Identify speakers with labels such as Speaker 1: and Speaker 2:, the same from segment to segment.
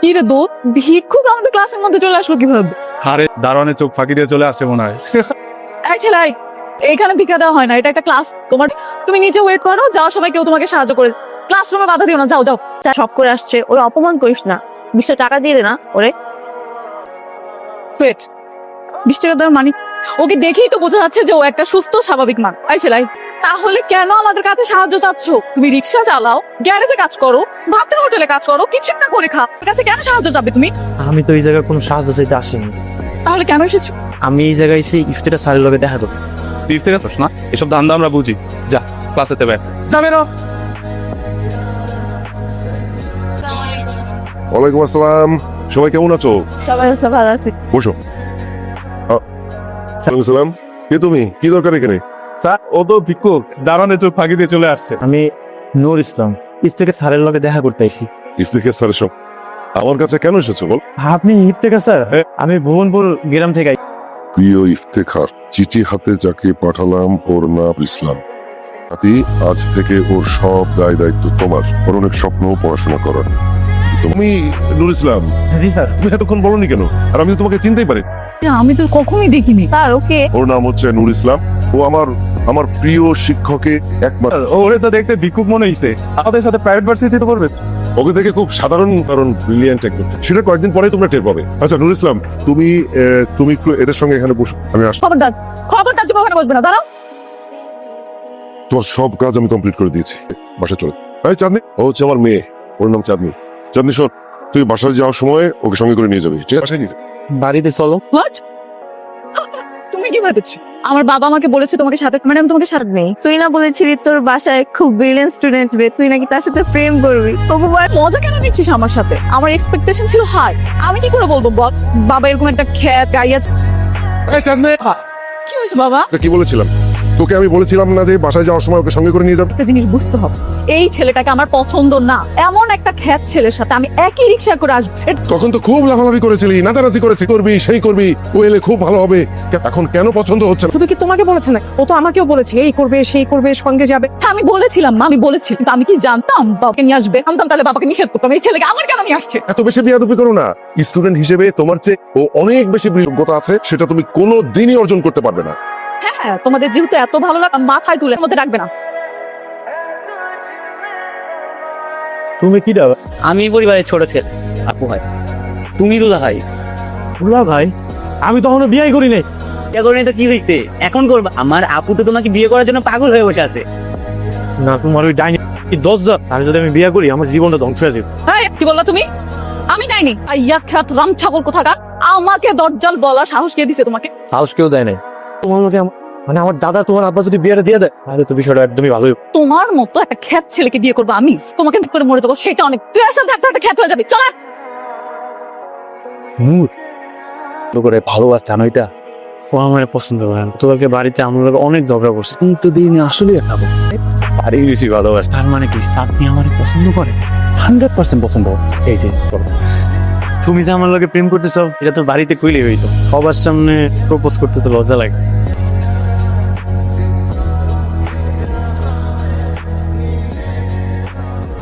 Speaker 1: কি রে দোস্ত, ভিক্ষুক আমাদের ক্লাসের মধ্যে চলে আসলো কিভাবে?
Speaker 2: আরে দারোয়ানের চোখ ফাঁকি দিয়ে চলে আসছে মনে হয়।
Speaker 1: এই ছেলে, এইখানে ভিক্ষা দেওয়া হয় না, এটা একটা ক্লাস। তুমি নিচে ওয়েট করো, যাও, সবাই কেউ তোমাকে সাহায্য করে। ক্লাসরুমে বাধা দিও না, যাও যাও।
Speaker 3: সব করে আসছে, ওরা অপমান করিস না। 20 টাকা দিয়ে দে না ওরে।
Speaker 1: ওয়েট, 20 টাকা দেওয়ার মানে? ওকে দেখেই তো বোঝা যাচ্ছে যে ও একটা সুস্থ স্বাভাবিক মান। এই ছেলে, তাহলে কেন আমাদের কাছে সাহায্য চাচ্ছ? তুমি রিক্সা চালাও, গ্যারেজে কাজ করো, ভাতের হোটেলে কাজ করো, কিছু একটা করে খা, ওর কাছে কেন সাহায্য চাবে তুমি?
Speaker 4: আমি তো এই জায়গায় কোনো সাহায্য চাইতে আসিনি।
Speaker 1: তাহলে কেন এসেছো?
Speaker 4: আমি এই জায়গায় এসে ইফতেখার স্যারের লগে দেখা করব।
Speaker 2: তুই থেকে আসছ না, এসব ধান্দা আমরা বুঝি। যা ক্লাসেতে ব্যাগ যাবে না।
Speaker 5: ওয়ালাইকুম আসসালাম, সবাই কেমন আছো?
Speaker 3: সবাই আছে, ভালো আছে।
Speaker 5: বসো। সালাম, কে তুমি? কি দরকার এখানে?
Speaker 2: স্যার ও তো ভিক্ষুক, দারোয়ানের চোখ ফাঁকি দিয়ে চলে আসছে।
Speaker 4: আমি নূর ইসলাম, ইফতেখার স্যারের লগে দেখা করতে আইছি।
Speaker 5: ইফতেখার স্যার সব আমার কাছে কেন এসেছো বল?
Speaker 4: আপনি ইফতেখার স্যার?
Speaker 5: হ্যাঁ।
Speaker 4: আমি ভুবনপুর গ্রাম থেকে আইছি।
Speaker 5: প্রিয় ইফতেখার, চিঠি হাতে যাকে পাঠালাম ওর নাম ইসলাম। আজ থেকে ওর সব দায় দায়িত্ব তোমার। ওর অনেক স্বপ্ন পড়াশোনা করার। তুমি নুর ইসলাম,
Speaker 4: জি স্যার।
Speaker 5: তুমি এতক্ষণ বলনি কেন? আর আমি তো তোমাকে চিনতেই পারি।
Speaker 1: আমি তো কখনোই দেখিনি।
Speaker 3: স্যার ওকে
Speaker 5: ওর নাম হচ্ছে নুর ইসলাম। ও আমার প্রিয় শিক্ষকের একমাত্র।
Speaker 2: ওরে তো দেখতে ভিক্ষুক মনে হইছে, আমাদের সাথে প্রাইভেট ভার্সিটিতে পড়বে।
Speaker 5: ওকে দেখে খুব সাধারণ কারণ ব্রিলিয়ান্ট একদম। সেটা কয়েকদিন পরে তোমরা টের পাবে। আচ্ছা নুর ইসলাম, তুমি একটু এদের সঙ্গে এখানে বসো, আমি আসবো।
Speaker 1: খবরদার, খবরদার, তুমি ওখানে বসবে না, দাঁড়াও।
Speaker 5: তোমার সব কাজ আমি কমপ্লিট করে দিয়েছি, বাসা চলো। তাই চাঁদনি, ও হচ্ছে আমার মেয়ে, ওর নাম চাঁদনি। চাঁদনি শোন, তুই বাসায় যাওয়ার সময় ওকে সঙ্গে করে নিয়ে যাবি, ঠিক আছে? বাসায় নিয়ে যাবি।
Speaker 4: বাড়িতে চলো।
Speaker 1: হোয়াট? তুমি কি ভেবেছো আমার বাবা আমাকে বলেছে তোমাকে সাথে, মানে আমি তোমাকে সাথে
Speaker 3: নেই। তুই না বলেছিলি তোর বাসায় খুব ব্রিলিয়েন্ট স্টুডেন্ট বে, তুই নাকি তার সাথে প্রেম করবি?
Speaker 1: মজা কেন নিচ্ছিস আমার সাথে? আমার এক্সপেকটেশন ছিল হাই, আমি কি করে বলবো বল? বাবা এরকম একটা খ্যাত গাই আছে।
Speaker 5: এই চাঁদনি,
Speaker 1: কি হয়েছে বাবা?
Speaker 5: কি বলেছিলাম তোকে? আমি বলেছিলাম না যে বাসায় যাওয়ার সময় ওকে সঙ্গে করে নিয়ে যাবি?
Speaker 1: একটা জিনিস বুঝতে হবে, এই ছেলেটাকে আমার পছন্দ না। এমন একটা খ্যাত ছেলের সাথে আমি একই রিক্সা করে আসবো,
Speaker 5: তখন তো খুব লাফালাফি করেছিলি, নাচানাচি করেছি, করবি সেই করবি, ও এলে খুব ভালো হবে। এখন কেন পছন্দ হচ্ছে না?
Speaker 6: শুধু কি তোমাকে বলেছে না, ও তো আমাকেও বলেছে এই করবে সেই করবে, সঙ্গে যাবে।
Speaker 1: আমি বলেছিলাম মা, আমি বলেছি, কিন্তু আমি কি জানতাম বাবাকে নিয়ে আসবে? জানতাম তাহলে বাবাকে নিষেধ করতাম। এই ছেলেকে আমার কেন নিয়ে আসছে?
Speaker 5: এত বেশি বিয়াদবি করো না। স্টুডেন্ট হিসেবে তোমার চেয়ে ও অনেক বেশি যোগ্যতা আছে, সেটা তুমি কোনো দিনই অর্জন করতে পারবে না।
Speaker 1: হ্যাঁ, তোমাদের যেহেতু এত ভালো লাগে, মাথায় তুলে মধ্যে রাখবে না।
Speaker 4: তুমি কি দাও?
Speaker 7: আমি পরিবারের ছোট ছেলে, আপু ভাই। তুমি দুলা ভাই।
Speaker 4: দুলা ভাই? আমি তখনও বিয়ে করি নাই।
Speaker 7: বিয়ে করে তো কি হইতে, এখন করবা? আমার আপু তো তোমাকে বিয়ে করার জন্য পাগল হয়ে বসে আছে।
Speaker 4: না, তোমার ওই ডাইনি 10,000, আর যদি আমি বিয়ে করি আমার জীবনটা ধ্বংস হয়ে যাবে।
Speaker 1: এই, কি বললা তুমি? আমি যাইনি। আইয়া খ্যাত রাম ছাগল কোথাকার, আমাকে দরজাল বলা সাহস কে দিছে তোমাকে?
Speaker 4: সাহস কেউ দেয় নাই। তোমার লোকে মানে আমার দাদা তোমার আব্বা যদি বিয়েটা দিয়ে দেয়, তাহলে তো বিষয়টা একদমই ভালোই।
Speaker 1: তোমার মতো একটা খ্যাত ছেলেকে বিয়ে করবো আমি? তোমাকে বিয়ে করে মরে যাবো সেটা অনেক। তুই আর সাথে থাকতে খ্যাত হয়ে যাবি। চল।
Speaker 4: নূর তো করে ভালোবাসা জানো এটা? ও আমার পছন্দ করে না। তোকে বাড়িতে আমরা অনেক ঝগড়া করছি, কিন্তু দিন আসলে একটা বাড়ি বেশি ভালোবাসে। তার মানে কি সাথী আমার পছন্দ করে? 100% পছন্দ। এই যে তুমি যে আমার লগে প্রেম করতেছ, এটা তো বাড়িতে কইলে হইতো। সবার সামনে প্রপোজ করতে তো লজ্জা লাগে।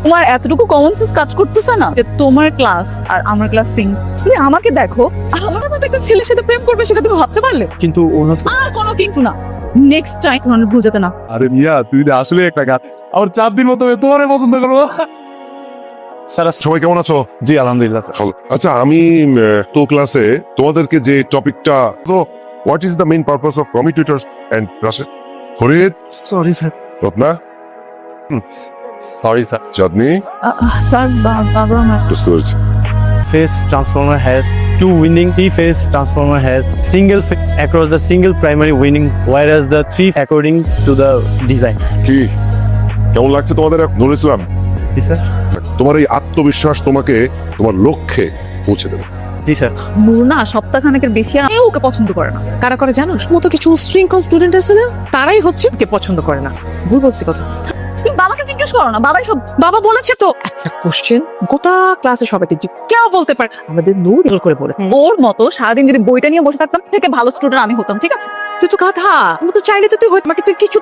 Speaker 1: তোমার এতটুকু কমন সেন্স কাজ করতেছে না যে তোমার ক্লাস আর আমার ক্লাস সিং? তুমি আমাকে দেখো, আমার মতো একটা ছেলের সাথে প্রেম করবে সেটা তুমি ভাবতে পারলে?
Speaker 4: কিন্তু ওনার
Speaker 1: আর কোনো কিন্তু না, নেক্সট টাইম তোমার বুঝাতে না।
Speaker 2: আরে মিয়া, তুই আসলে একটা গাছ। আমার 4 দিন মতো তোমারে পছন্দ করবো।
Speaker 4: স্যার
Speaker 5: সবাই কেমন আছো?
Speaker 2: জি আলহামদুলিল্লাহ স্যার।
Speaker 5: ভালো। আচ্ছা, আমি তো ক্লাসে তোমাদেরকে যে টপিকটা, তো what is the main purpose of commutators and brushes? Farid,
Speaker 4: sorry sir.
Speaker 5: Ratna,
Speaker 2: sorry sir.
Speaker 5: Chandni,
Speaker 3: sir বাবা আমার
Speaker 5: বুঝতে পেরেছি।
Speaker 4: Phase transformer has two winning T-phase transformer has single phase across the single primary winning, whereas the three according to the design.
Speaker 5: কি কেমন লাগছে তোমাদের? নুর ইসলাম,
Speaker 4: জি sir.
Speaker 5: তোমার এই আত্মবিশ্বাস তোমাকে তোমার লক্ষ্যে পৌঁছে দেবে।
Speaker 4: জি স্যার।
Speaker 1: নূর না সপ্তাহখানেকের বেশি আর কেউ ওকে পছন্দ করে না।
Speaker 6: কারা করে জানো? মতো কিছু উশৃঙ্খল স্টুডেন্ট আছে না, তারাই হচ্ছে কে পছন্দ করে না। ভুল বলছি কথা?
Speaker 1: তুমি বাবাকে জিজ্ঞেস করো না, বাবাই সব।
Speaker 6: বাবা বলেছে তো একটা কোশ্চেন গোটা ক্লাসে সবাইকে কেউ বলতে পারে, আমাদের নূর জোর করে বলে।
Speaker 1: ওর মতো সারাদিন যদি বইটা নিয়ে বসে থাকতাম, থেকে ভালো স্টুডেন্ট আমি হতাম, ঠিক আছে?
Speaker 6: তুই তো গাধা, তুমি তো চাইলে তো তুই তোমাকে তুই কিছু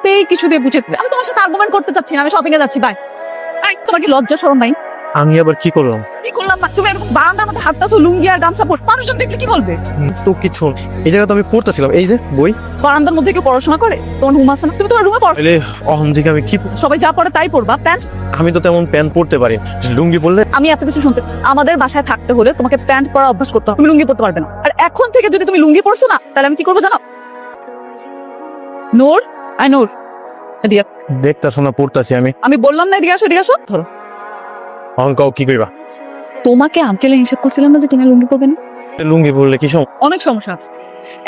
Speaker 6: দিয়ে বুঝে দিলে।
Speaker 1: আমি তোমার সাথে আর্গুমেন্ট করতে চাচ্ছি না, আমি শপিং এ যাচ্ছি, বাই। তোমার কি লজ্জা শরম নাই?
Speaker 4: আমি আবার কি করলাম?
Speaker 1: কি করলাম না? তুমি এরকম বারান্দার মধ্যে হাঁটতাছো লুঙ্গি আর গামছা পরে, মানুষজন দেখলে কি বলবে?
Speaker 4: তো কিছু না। এই জায়গায় তো আমি পড়তেছিলাম, এই যে বই।
Speaker 1: বারান্দার মধ্যে কেউ পড়াশোনা করে? তোমার ঘুম আসে না? তুমি তোমার রুমে পড়ো।
Speaker 4: তাহলে অহন থেকে আমি কি
Speaker 1: সবাই যা পড়ে তাই পড়বা। প্যান্ট,
Speaker 4: আমি তো তেমন প্যান্ট পরতে পারি, লুঙ্গি পরলে
Speaker 1: আমি এত কিছু শুনতে, আমাদের বাসায় থাকতে হলে তোমাকে প্যান্ট পরা অভ্যাস করতে হবে, তুমি লুঙ্গি পরতে পারবে না। আর এখন থেকে যদি তুমি লুঙ্গি পরছো না, তাহলে আমি কি করবো জানো? নূর, আই নূর, এদিকে আয়।
Speaker 4: দেখতাছো না পড়তাছি আমি।
Speaker 1: আমি বললাম না এদিকে আসো, এদিকে আসো। ধরো,
Speaker 4: অহন কাও কি কইবা?
Speaker 1: তোমাকে আঙ্কেলে নিষেধ করছিলাম না যে তুমি লুঙ্গি পরবে না?
Speaker 4: লুঙ্গি পরলে কি সমস্যা?
Speaker 1: অনেক সমস্যা আছে।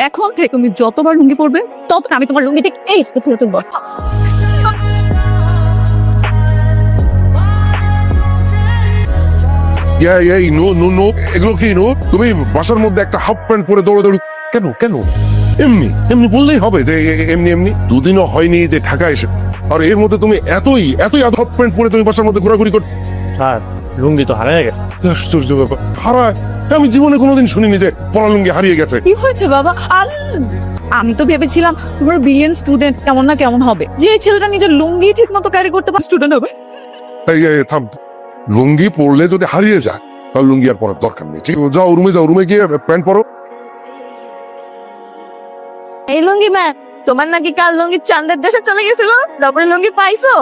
Speaker 1: এখন থেকে তুমি যতবার লুঙ্গি পরবে তত আমি তোমার লুঙ্গি ঠিক এই তুলে তুলবো।
Speaker 5: এই নো নো নো, এগুলো কি নো? তুমি বাসার মধ্যে একটা হাফ প্যান্ট পরে দৌড়াদৌড়ি কেন কেন? এমনি এমনি বললেই হবে যে এমনি এমনি। দুদিনও হয়নি যে ঢাকা এসে, আর এর মধ্যে তুমি এতই হাফ প্যান্ট পরে তুমি বাসার মধ্যে ঘোরাঘুরি কর।
Speaker 4: স্যার, লুঙ্গি তো হারিয়ে গেছে।
Speaker 5: কি আশ্চর্য ব্যাপার, হারায়! আমি জীবনে কোনোদিন শুনিনি যে পরা লুঙ্গি হারিয়ে গেছে।
Speaker 1: কি হয়েছে বাবা? আমি তো ভেবেছিলাম তোমার ব্রিলিয়েন্ট স্টুডেন্ট কেমন না কেমন হবে, যে ছেলেটা নিজের লুঙ্গি ঠিক মতো ক্যারি করতে পারে স্টুডেন্ট হবে।
Speaker 5: এই থাম, লুঙ্গি পরলে যদি হারিয়ে যায় তাহলে লুঙ্গি আর পরার দরকার নেই। ঠিক, যাও রুমে গিয়ে প্যান্ট পরো।
Speaker 3: এই লুঙ্গি ম্যাম, তোমার নাকি কাল লুঙ্গি চাঁদের দেশে চলে গেছিল, তারপরে লুঙ্গি পাইছো?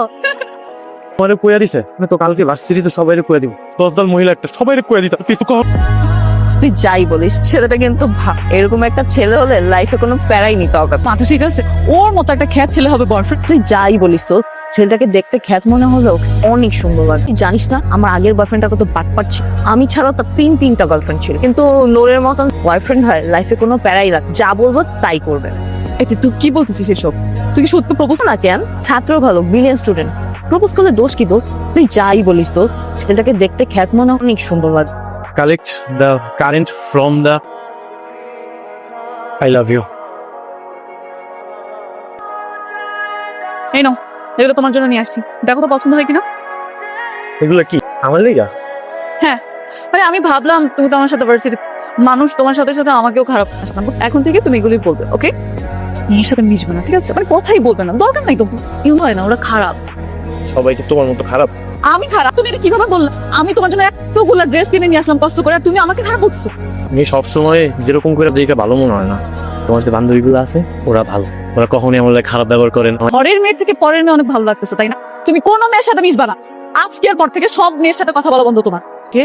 Speaker 4: তোমারে কইয়া দিছে? আমি তো কালকে ভার্সিটিতে সবাইরে কইয়া দিব, 10 দল মহিলা একটা সবাইরে কইয়া দিতাম। কিছু কর।
Speaker 3: তুই যাই বলিস, ছেলেটা কিন্তু এরকম একটা ছেলে হলে লাইফে কোনো প্যারাই নিতে হবে না।
Speaker 1: মাথা ঠিক আছে? ওর মতো একটা খ্যাত ছেলে হবে বয়ফ্রেন্ড?
Speaker 3: তুই যাই বলিস, তো ছেলেটাকে দেখতে খ্যাত মনে হলেও অনেক সুন্দর লাগে। তুই জানিস না আমার আগের বয়ফ্রেন্ডটা কত বাটপাট ছিল? আমি ছাড়াও তার তিনটা গার্লফ্রেন্ড ছিল, কিন্তু নোরের মতন বয়ফ্রেন্ড হয় লাইফে কোনো প্যারাই লাগ, যা বলবো তাই করবে।
Speaker 1: এতে তুই কি বলতেছিস এসব? তুই কি সত্যি প্রপোজ?
Speaker 3: না কেন, ছাত্র ভালো, ব্রিলিয়েন্ট স্টুডেন্ট, প্রপোজ করলে দোষ কি দোষ? তুই যাই বলিস, তো ছেলেটাকে দেখতে খ্যাত মনে অনেক সুন্দর লাগে।
Speaker 4: Collect the current from the I love you.
Speaker 1: এই নাও, এগুলো তোমার জন্য নিয়ে আসছি, দেখো তো পছন্দ হয় কিনা।
Speaker 4: এগুলো কি আমার লেগা?
Speaker 1: হ্যাঁ, মানে আমি ভাবলাম তুমি তো আমার সাথে ভার্সিটি মানুষ, তোমার সাথে সাথে আমাকেও খারাপ আসলাম। এখন থেকে তুমি এগুলোই বলবে, ওকে? মেয়ের সাথে মিশবে না, ঠিক আছে? মানে কথাই বলবে না, দরকার নাই তো। কেউ হয় না, ওরা খারাপ।
Speaker 4: সবাই কি তোমার মতো খারাপ?
Speaker 1: আমি খারাপ? তুমি এটা কিভাবে বললা? আমি তোমার জন্য এতগুলো ড্রেস কিনে নিয়ে আসলাম কষ্ট করে, আর তুমি আমাকে খারাপ বলছো।
Speaker 4: আমি সবসময় যেরকম করে দেখে ভালো মনে হয় না। তোমার যে বান্ধবীগুলো আছে ওরা ভালো, ওরা কখনোই আমার লাগে খারাপ ব্যবহার করে না।
Speaker 1: ঘরের মেয়ের থেকে পরের মেয়ে অনেক ভালো লাগতেছে, তাই না? তুমি কোনো মেয়ের সাথে মিশবা না। আজকের পর থেকে সব মেয়ের সাথে কথা বলা বন্ধ। তোমার কে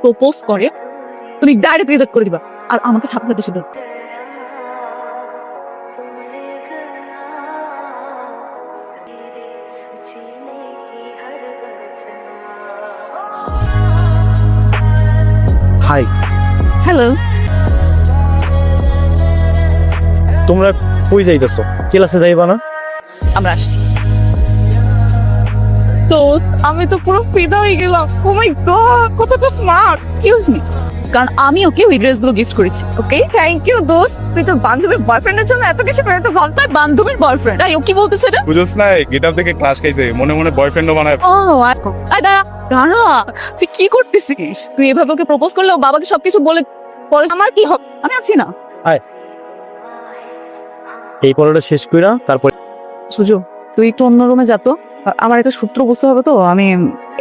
Speaker 1: প্রপোজ করে তুমি ডাইরেক্ট রিজেক্ট করে দিবা, আর আমাকে সাথে সাথে শুধু
Speaker 4: হাই,
Speaker 3: হ্যালো,
Speaker 4: তোমরা কই যাইতেছো? ক্লাসে যাইবা না?
Speaker 1: আমরা আসছি। তো আমি তো পুরো ফিদা হয়ে গেলাম। ও মাই গড, কতটা স্মার্ট। এক্সকিউজ মি, কারণ আমি ওকে ওই ড্রেসগুলো গিফট করেছি। ওকে, থ্যাংক ইউ দোস্ত। তুই তো বান্ধবীর বয়ফ্রেন্ডের জন্য এত কিছু করে, তো ভালো পায় বান্ধবীর বয়ফ্রেন্ড। ও কি বলতেছে এটা?
Speaker 2: বুঝোস না, গেটআপ থেকে ক্লাস খাইছে, মনে মনে বয়ফ্রেন্ডও বানায়।
Speaker 1: ও দাঁড়া দাঁড়া, তুই কি করতেছিস? তুই এভাবে ওকে প্রপোজ করলে ও বাবাকে সবকিছু বলে পরে আমার কি হবে? আমি আছি না।
Speaker 4: এই পড়াটা শেষ কইরা তারপর
Speaker 1: সুজু, তুই একটু অন্য রুমে যা তো। আমার একটা সূত্র বুঝতে হবে তো। আমি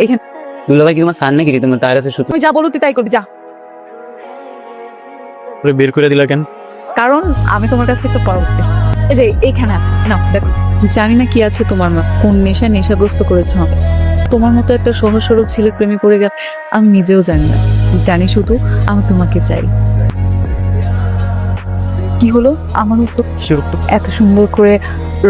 Speaker 1: এখানে
Speaker 7: দুলাভাই কি তোমার সান নাকি? তোমার তার কাছে শুধু
Speaker 1: তুমি যা বলো তুই তাই করবি, যা।
Speaker 4: বের করে দিলা কেন?
Speaker 1: কারণ আমি তোমার কাছে একটা পরামর্শ দিই। এই যে এইখানে আছে, না দেখো। জানি না কি আছে তোমার মা, কোন নেশাগ্রস্ত করেছে আমাকে। তোমার মতো একটা সহজ সরল ছেলের প্রেমে পড়ে গেল, আমি নিজেও জানি না। জানি শুধু আমি তোমাকে চাই। কি হলো আমার উত্তর? এত সুন্দর করে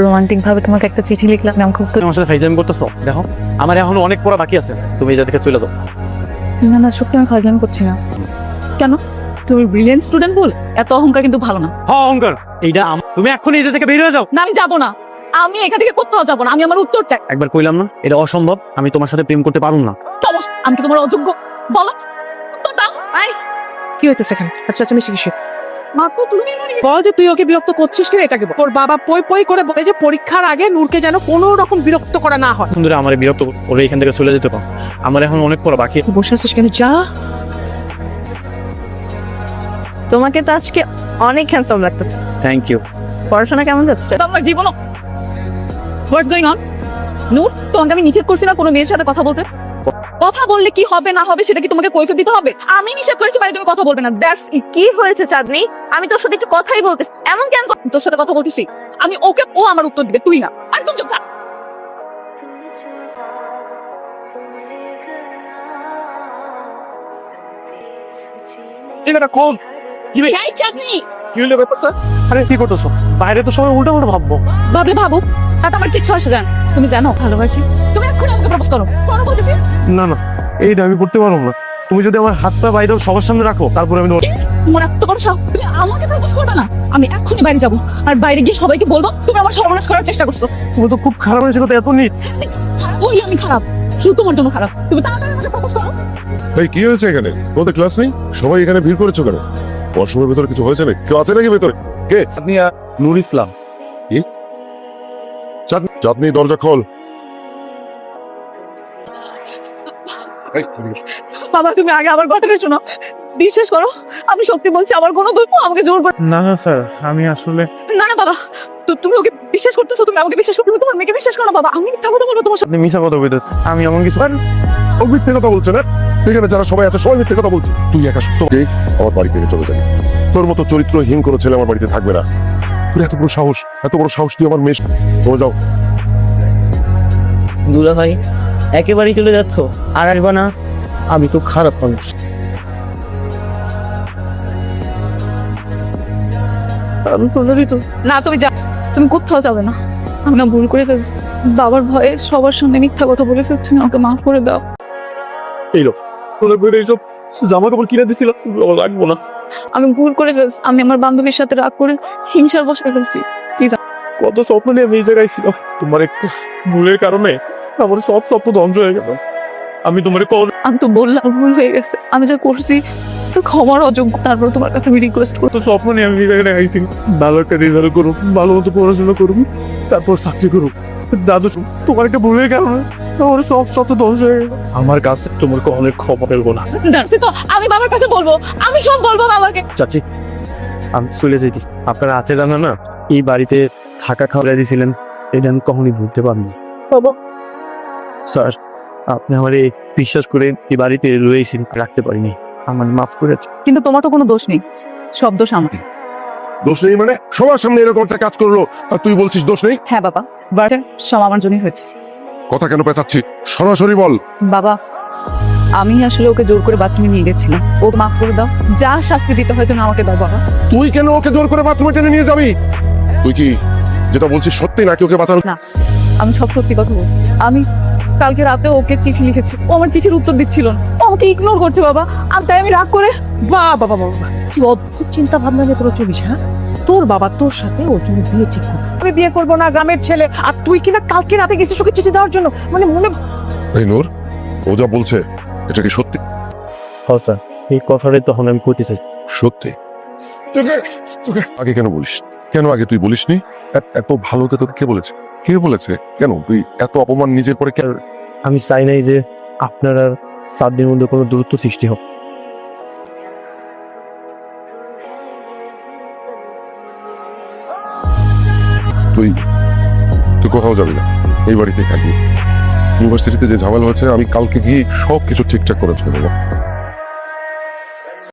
Speaker 1: রোমান্টিক ভাবে তোমাকে একটা চিঠি লিখলাম, আমি খুব।
Speaker 4: তুমি আমার সাথে ফাইজলামি করতেছো? দেখো আমার এখনো অনেক পড়া বাকি আছে, তুমি এই জায়গা থেকে চলে যাও।
Speaker 1: না না, সত্যি আমি ফাজলামি করছি না। কেন? তুমি ব্রিলিয়েন্ট স্টুডেন্ট বল এত অহংকার কিন্তু ভালো না।
Speaker 4: হ্যাঁ অহংকার, এইটা তুমি এখনই এই জায়গা থেকে বের হয়ে যাও।
Speaker 1: না, আমি যাবো না। আমি এখান থেকে কোথাও যাবো না। আমি আমার উত্তর চাই।
Speaker 4: একবার কইলাম না এটা অসম্ভব, আমি তোমার সাথে প্রেম করতে পারুম না।
Speaker 1: আমি কি তোমার অযোগ্য? বলো উত্তর দাও।
Speaker 6: কি হচ্ছে সেখানে? আচ্ছা আমি শিখি।
Speaker 1: মা তো তুমি
Speaker 6: বল যে তুই ওকে বিরক্ত করছিস কিনা, এটাকে বল। তোর বাবা পই পই করে বলে যে পরীক্ষার আগে নূরকে যেন কোনো রকম বিরক্ত করা না হয়।
Speaker 4: সুন্দর আমার বিরক্ত ওরা এখান থেকে চলে যেতে পারো, আমার এখন অনেক পড়া বাকি।
Speaker 6: তুই বসে আছিস কেন? যা।
Speaker 3: তোমাকে তো আজকে অনেক হ্যান্ডসাম লাগতো।
Speaker 4: Thank you.
Speaker 3: পড়াশোনা কেমন যাচ্ছে?
Speaker 1: আমার জীবন হোয়াটস গোয়িং অন? নূর, তোমাকে আমি নিষেধ করছি না কোনো মেয়ের সাথে কথা বলতে? কথা বললে কি হবে না হবে সেটা কি তোমাকে কৈফিয়ত দিতে হবে? আমি নিষেধ করেছি মানে তুমি কথা বলবে না, দ্যাটস ইট।
Speaker 3: কি হয়েছে চাঁদনি? আমি তোর সাথে একটু কথাই বলতেছি, এমন কেন
Speaker 1: তোর সাথে কথা বলতেছি আমি, ওকে ও আমার উত্তর দিবে, তুই না। একদম চুপ থাক।
Speaker 4: এটা কোন কি রে?
Speaker 1: এই চাঁদনি,
Speaker 4: কি হলো ব্যাপারটা? আরে কি করতেছো? বাইরে তো সবাই উল্টা উল্টা ভাববো।
Speaker 1: ভাবলে ভাবুক, তাতে আমার কিচ্ছু আসে যায় না। তুমি জানো ভালোবাসি, তুমি এক্ষুনি আমাকে প্রপোজ করো, করো বলতেছি।
Speaker 4: না না, এইটা আমি করতে পারবো না। তুমি যদি আমার হাত পা বাইরে সবার সামনে রাখো, তারপরে আমি তোমার
Speaker 1: তোমার এত বড় সাহস, তুমি আমাকে প্রপোজ করবে না? আমি এক্ষুনি বাইরে যাবো, আর বাইরে গিয়ে সবাইকে বলবো তুমি আমার সর্বনাশ করার চেষ্টা করছো।
Speaker 4: তুমি তো খুব খারাপ মানুষের কথা এত নিট।
Speaker 1: খারাপ হইলে আমি খারাপ, শুধু তোমার জন্য খারাপ। তুমি তাড়াতাড়ি আমাকে প্রপোজ করো।
Speaker 5: তাই কি হয়েছে এখানে? তোমাদের ক্লাস নেই? সবাই এখানে ভিড় করেছো কেন? ওয়াশরুমের ভেতরে কিছু হয়েছে নাকি? কেউ আছে নাকি ভেতরে? কে?
Speaker 2: সাদনিয়া, নূর ইসলাম।
Speaker 5: চাঁদনি, দরজা খোল। এই, এদিকে।
Speaker 1: বাবা তুমি আগে আমার কথাটা শোনো, বিশ্বাস করো আমি সত্যি বলছি, আমার কোনো দোষ নেই, আমাকে জোর করে।
Speaker 4: না না স্যার, আমি আসলে
Speaker 1: না না বাবা, তুমি ওকে বিশ্বাস করতেছো, তুমি আমাকে বিশ্বাস করো, তুমি তোমার মেয়েকে বিশ্বাস করো না বাবা। আমি মিথ্যা কথা বলবো তোমার সাথে?
Speaker 4: আপনি মিশা কথা বলতেছেন। আমি এমন কিছু
Speaker 5: ও মিথ্যে কথা বলছে না? এখানে যারা সবাই আছে সবাই মিথ্যে কথা বলছে। তুই একা সত্য আমার বাড়ি থেকে চলে যাবি। তোর মতো চরিত্রহীন কোনো ছেলে আমার বাড়িতে থাকবে না। তোর এত বড় সাহস, এত বড় সাহস তুই আমার মেয়ে। চলে যাও।
Speaker 7: দুলা ভাই একেবারেই চলে যাচ্ছ? আর আসবা না?
Speaker 4: আমি তো খারাপ মানুষ। আমি কোনোদিনই তো
Speaker 1: না তুমি যা, তুমি কোথাও যাবে না। আমি না ভুল করে ফেলছি, বাবার ভয়ে সবার সামনে মিথ্যা কথা বলে ফেলছি, আমাকে মাফ করে দাও।
Speaker 4: এই লোক তোদের বইটা এইসব জামা কাপড় কিনে দিছিল, লাগবো না।
Speaker 1: আমি ভুল করে ফেলছি, আমি আমার বান্ধবীর সাথে রাগ করে হিংসার বসে ফেলছি।
Speaker 4: কত স্বপ্ন নিয়ে আমি এই জায়গায় ছিল, তোমার একটু ভুলের কারণে আমার সব স্বপ্ন ধ্বংস হয়ে গেল। আমি তোমার
Speaker 1: আমি তো বললাম ভুল হয়ে গেছে, আমি যা করছি তো ক্ষমার অযোগ্য। তারপর তোমার কাছে আমি রিকোয়েস্ট করবো,
Speaker 4: কত স্বপ্ন নিয়ে আমি এই জায়গায় আইছি। ভালো একটা রেজাল্ট করুক, ভালো মতো পড়াশোনা করুক, তারপর চাকরি করুক। দাদু তোমার একটা ভুলের কারণে আমার সব স্বপ্ন ধ্বংস হয়ে গেল। আমার কাছে তোমার অনেক ক্ষমা ফেলবো না।
Speaker 1: ডাকছি তো আমি বাবার কাছে বলবো, আমি সব বলবো বাবাকে।
Speaker 4: চাচি, আমি চলে যাইতেছি। আপনার হাতে রান্না না এই বাড়িতে থাকা খাওয়া দিয়েছিলেন, এটা আমি কখনই ভুলতে পারিনি। বাবা স্যার, আপনি আমার এই বিশ্বাস করে এই বাড়িতে রয়েছেন, রাখতে পারিনি, আমার মাফ করে।
Speaker 1: কিন্তু তোমার তো কোনো দোষ নেই, সব দোষ আমার।
Speaker 5: দোষ নেই মানে? সবার সামনে এরকম একটা কাজ করলো আর তুই বলছিস দোষ নেই?
Speaker 1: হ্যাঁ বাবা, বাট সব আমার জন্যই হয়েছে।
Speaker 5: কথা কেন পেঁচাচ্ছি? সরাসরি বল।
Speaker 1: বাবা আমি আসলে ওকে জোর করে বাথরুমে নিয়ে গেছিলাম, ও মাফ করে দাও, যা শাস্তি দিতে হয় তুমি আমাকে দাও বাবা।
Speaker 5: তুই কেন ওকে জোর করে বাথরুমে টেনে নিয়ে যাবি? তুই কি যেটা বলছিস সত্যি নাকি ওকে বাঁচানো?
Speaker 1: না, আমি সব সত্যি কথা বলবো। আমি কালকে রাতে ওকে চিঠি লিখেছি, ও আমার চিঠির উত্তর দিচ্ছিল না, ও আমাকে ইগনোর করছে বাবা। আর তাই আমি রাগ করে
Speaker 6: বাহ বাবা বাবা, কি অদ্ভুত চিন্তা ভাবনা নিয়ে তোরা চলিস। হ্যাঁ, তোর বাবা তোর সাথে ওর জন্য বিয়ে ঠিক করে, আমি বিয়ে করবো না, গ্রামের ছেলে, আর তুই কিনা কালকে রাতে গেছিস ওকে চিঠি দেওয়ার জন্য। মানে মনে
Speaker 5: এই নূর, ও যা বলছে এটা কি সত্যি?
Speaker 4: হ্যাঁ স্যার, এই কথাটাই তখন আমি করতে চাই।
Speaker 5: সত্যি? তোকে আগে কেন বলিস? কেন আগে তুই বলিসনি? এত ভালো কথা তোকে কে বলেছে? কে বলেছে? কেন তুই এত অপমান নিজের পরে কেন?
Speaker 4: আমি চাই নাই যে আপনার আর সাতদিনের মধ্যে কোনো দূরত্ব সৃষ্টি হোক।
Speaker 5: তুই তুই কোথাও যাবি না, এই বাড়িতেই থাকবি। ইউনিভার্সিটিতে যে ঝামেলা হয়েছে আমি কালকে গিয়ে সবকিছু ঠিকঠাক করে দেবো।